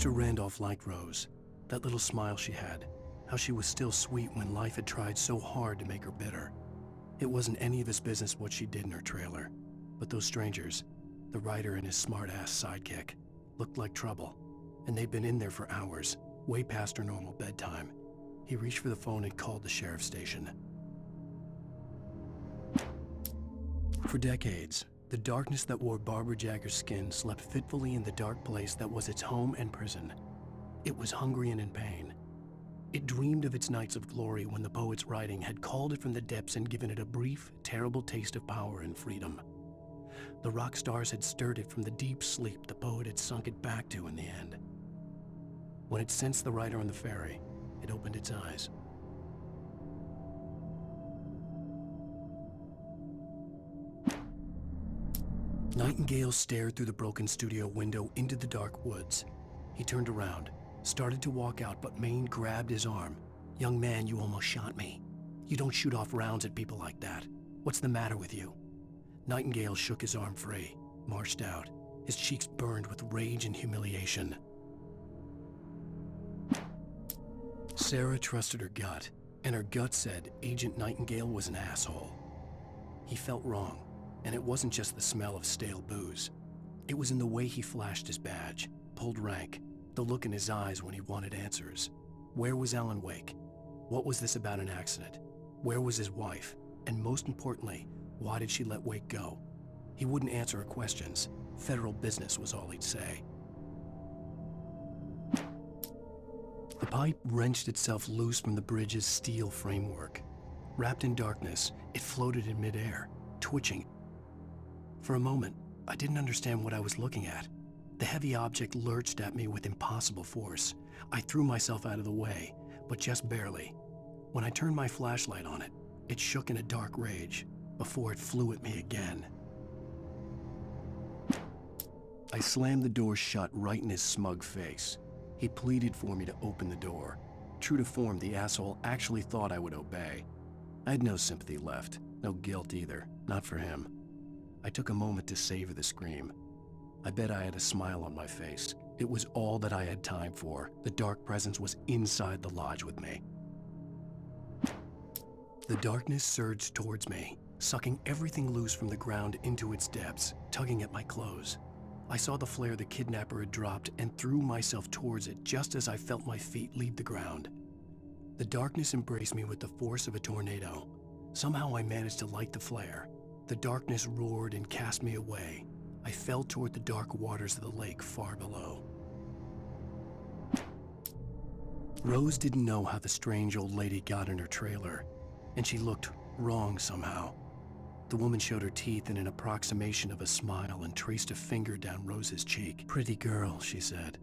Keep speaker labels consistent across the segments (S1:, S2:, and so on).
S1: Mr. Randolph liked Rose. That little smile she had, how she was still sweet when life had tried so hard to make her bitter. It wasn't any of his business what she did in her trailer, but those strangers, the writer and his smart-ass sidekick, looked like trouble, and they'd been in there for hours, way past her normal bedtime. He reached for the phone and called the sheriff's station. For decades, the darkness that wore Barbara Jagger's skin slept fitfully in the dark place that was its home and prison. It was hungry and in pain. It dreamed of its nights of glory when the poet's writing had called it from the depths and given it a brief, terrible taste of power and freedom. The rock stars had stirred it from the deep sleep the poet had sunk it back to in the end. When it sensed the writer on the ferry, it opened its eyes. Nightingale stared through the broken studio window into the dark woods. He turned around, started to walk out, but Maine grabbed his arm. "Young man, you almost shot me. You don't shoot off rounds at people like that. What's the matter with you?" Nightingale shook his arm free, marched out. His cheeks burned with rage and humiliation. Sarah trusted her gut, and her gut said Agent Nightingale was an asshole. He felt wrong, and it wasn't just the smell of stale booze. It was in the way he flashed his badge, pulled rank, the look in his eyes when he wanted answers. Where was Alan Wake? What was this about an accident? Where was his wife? And most importantly, why did she let Wake go? He wouldn't answer her questions. Federal business was all he'd say. The pipe wrenched itself loose from the bridge's steel framework. Wrapped in darkness, it floated in midair, twitching. For a moment, I didn't understand what I was looking at. The heavy object lurched at me with impossible force. I threw myself out of the way, but just barely. When I turned my flashlight on it, it shook in a dark rage before it flew at me again. I slammed the door shut right in his smug face. He pleaded for me to open the door. True to form, the asshole actually thought I would obey. I had no sympathy left, no guilt either, not for him. I took a moment to savor the scream. I bet I had a smile on my face. It was all that I had time for. The dark presence was inside the lodge with me. The darkness surged towards me, sucking everything loose from the ground into its depths, tugging at my clothes. I saw the flare the kidnapper had dropped and threw myself towards it just as I felt my feet leave the ground. The darkness embraced me with the force of a tornado. Somehow I managed to light the flare. The darkness roared and cast me away. I fell toward the dark waters of the lake far below. Rose didn't know how the strange old lady got in her trailer, and she looked wrong somehow. The woman showed her teeth in an approximation of a smile and traced a finger down Rose's cheek. "Pretty girl," she said.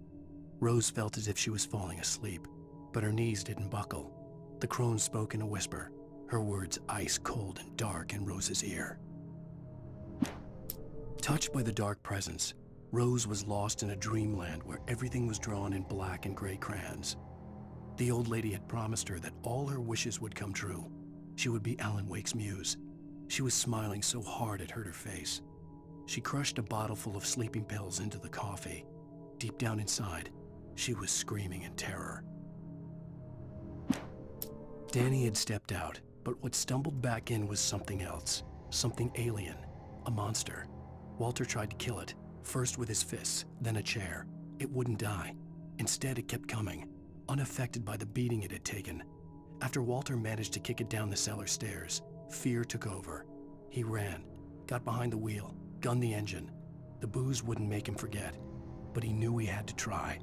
S1: Rose felt as if she was falling asleep, but her knees didn't buckle. The crone spoke in a whisper, her words ice cold and dark in Rose's ear. Touched by the dark presence, Rose was lost in a dreamland where everything was drawn in black and gray crayons. The old lady had promised her that all her wishes would come true. She would be Alan Wake's muse. She was smiling so hard it hurt her face. She crushed a bottle full of sleeping pills into the coffee. Deep down inside, she was screaming in terror. Danny had stepped out, but what stumbled back in was something else, something alien, a monster. Walter tried to kill it, first with his fists, then a chair. It wouldn't die. Instead, it kept coming, unaffected by the beating it had taken. After Walter managed to kick it down the cellar stairs, fear took over. He ran, got behind the wheel, gunned the engine. The booze wouldn't make him forget, but he knew he had to try.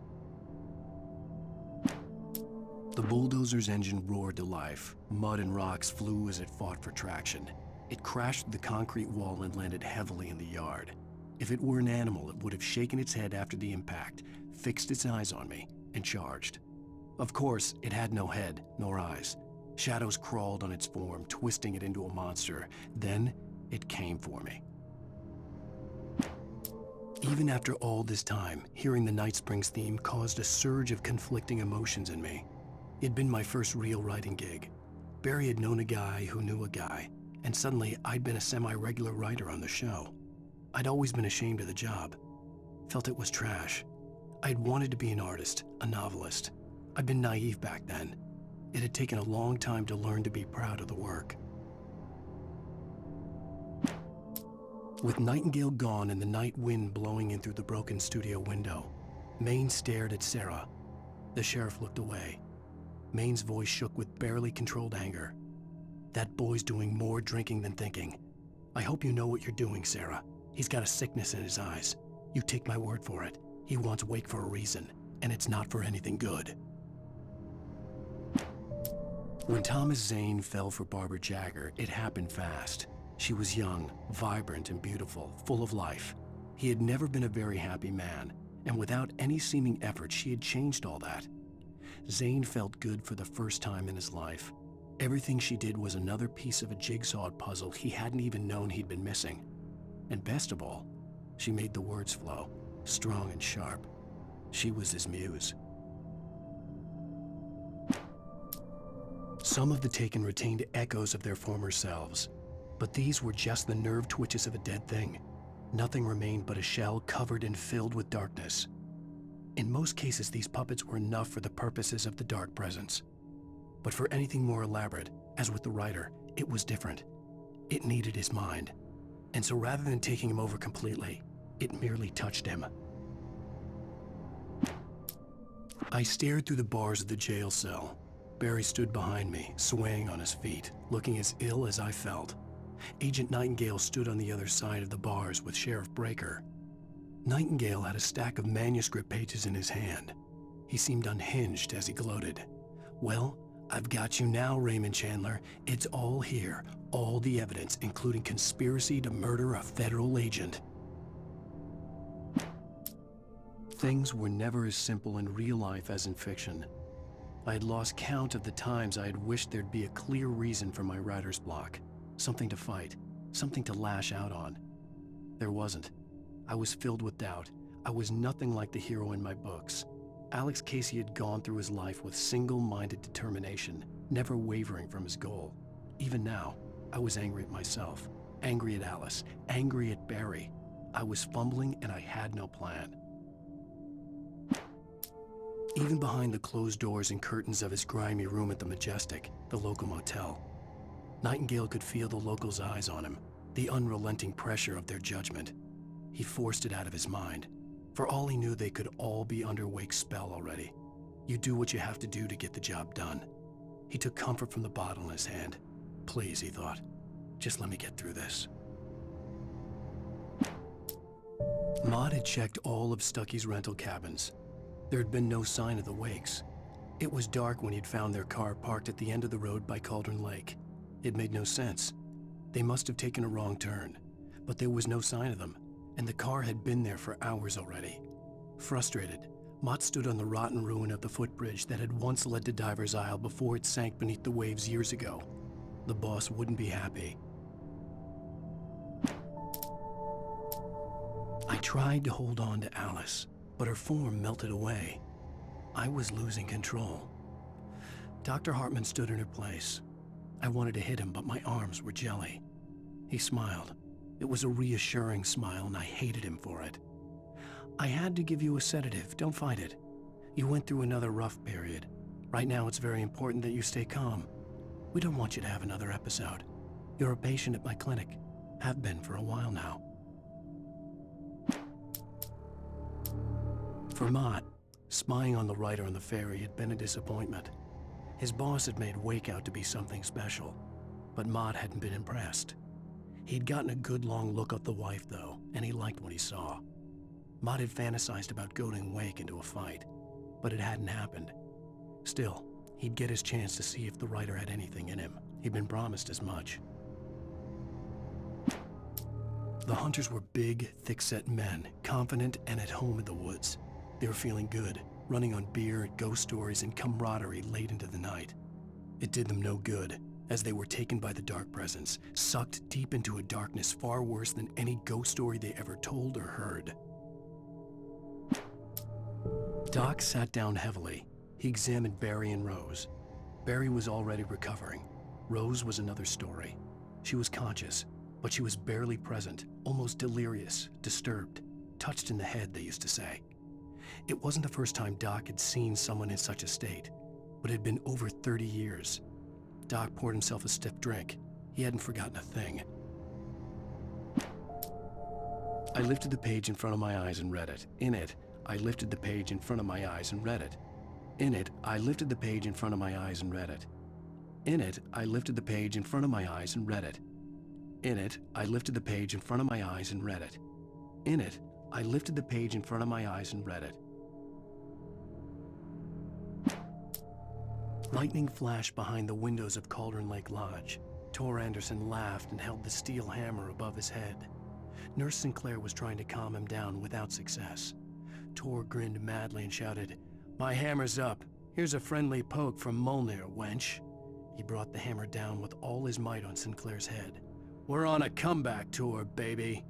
S1: The bulldozer's engine roared to life. Mud and rocks flew as it fought for traction. It crashed through the concrete wall and landed heavily in the yard. If it were an animal, it would have shaken its head after the impact, fixed its eyes on me, and charged. Of course, it had no head, nor eyes. Shadows crawled on its form, twisting it into a monster. Then, it came for me. Even after all this time, hearing the Night Springs theme caused a surge of conflicting emotions in me. It'd been my first real writing gig. Barry had known a guy who knew a guy, and suddenly I'd been a semi-regular writer on the show. I'd always been ashamed of the job, felt it was trash. I'd wanted to be an artist, a novelist. I'd been naive back then. It had taken a long time to learn to be proud of the work. With Nightingale gone and the night wind blowing in through the broken studio window, Maine stared at Sarah. The sheriff looked away. Maine's voice shook with barely controlled anger. That boy's doing more drinking than thinking. I hope you know what you're doing, Sarah. He's got a sickness in his eyes. You take my word for it. He wants Wake for a reason, and it's not for anything good. When Thomas Zane fell for Barbara Jagger, it happened fast. She was young, vibrant, and beautiful, full of life. He had never been a very happy man, and without any seeming effort, she had changed all that. Zane felt good for the first time in his life. Everything she did was another piece of a jigsaw puzzle he hadn't even known he'd been missing. And best of all, she made the words flow, strong and sharp. She was his muse. Some of the taken retained echoes of their former selves, but these were just the nerve twitches of a dead thing. Nothing remained but a shell covered and filled with darkness. In most cases, these puppets were enough for the purposes of the dark presence. But for anything more elaborate, as with the writer, it was different. It needed his mind. And so rather than taking him over completely, it merely touched him. I stared through the bars of the jail cell. Barry stood behind me, swaying on his feet, looking as ill as I felt. Agent Nightingale stood on the other side of the bars with Sheriff Breaker. Nightingale had a stack of manuscript pages in his hand. He seemed unhinged as he gloated. Well, I've got you now, Raymond Chandler. It's all here, all the evidence, including conspiracy to murder a federal agent. Things were never as simple in real life as in fiction. I had lost count of the times I had wished there'd be a clear reason for my writer's block. Something to fight, something to lash out on. There wasn't. I was filled with doubt. I was nothing like the hero in my books. Alex Casey had gone through his life with single-minded determination, never wavering from his goal. Even now, I was angry at myself, angry at Alice, angry at Barry. I was fumbling and I had no plan. Even behind the closed doors and curtains of his grimy room at the Majestic, the local motel, Nightingale could feel the locals' eyes on him, the unrelenting pressure of their judgment. He forced it out of his mind. For all he knew, they could all be under Wake's spell already. You do what you have to do to get the job done. He took comfort from the bottle in his hand. Please, he thought, just let me get through this. Maud had checked all of Stuckey's rental cabins. There had been no sign of the Wakes. It was dark when he'd found their car parked at the end of the road by Cauldron Lake. It made no sense. They must have taken a wrong turn, but there was no sign of them, and the car had been there for hours already. Frustrated, Mott stood on the rotten ruin of the footbridge that had once led to Diver's Isle before it sank beneath the waves years ago. The boss wouldn't be happy. I tried to hold on to Alice, but her form melted away. I was losing control. Dr. Hartman stood in her place. I wanted to hit him, but my arms were jelly. He smiled. It was a reassuring smile, and I hated him for it. I had to give you a sedative. Don't fight it. You went through another rough period. Right now, it's very important that you stay calm. We don't want you to have another episode. You're a patient at my clinic. Have been for a while now. For Mott, spying on the writer on the ferry had been a disappointment. His boss had made Wake out to be something special, but Mott hadn't been impressed. He'd gotten a good long look at the wife, though, and he liked what he saw. Mott had fantasized about goading Wake into a fight, but it hadn't happened. Still, he'd get his chance to see if the writer had anything in him. He'd been promised as much. The hunters were big, thick-set men, confident and at home in the woods. They were feeling good, running on beer, ghost stories, and camaraderie late into the night. It did them no good, as they were taken by the dark presence, sucked deep into a darkness far worse than any ghost story they ever told or heard. Doc sat down heavily. He examined Barry and Rose. Barry was already recovering. Rose was another story. She was conscious, but she was barely present, almost delirious, disturbed, touched in the head, they used to say. It wasn't the first time Doc had seen someone in such a state, but it had been over 30 years. Doc poured himself a stiff drink. He hadn't forgotten a thing. I lifted the page in front of my eyes and read it. In it, I lifted the page in front of my eyes and read it. In it, I lifted the page in front of my eyes and read it. In it, I lifted the page in front of my eyes and read it. In it, I lifted the page in front of my eyes and read it. In it, I lifted the page in front of my eyes and read it. Lightning flashed behind the windows of Cauldron Lake Lodge. Tor Anderson laughed and held the steel hammer above his head. Nurse Sinclair was trying to calm him down without success. Tor grinned madly and shouted, "My hammer's up. Here's a friendly poke from Molnir, wench." He brought the hammer down with all his might on Sinclair's head. "We're on a comeback tour, baby."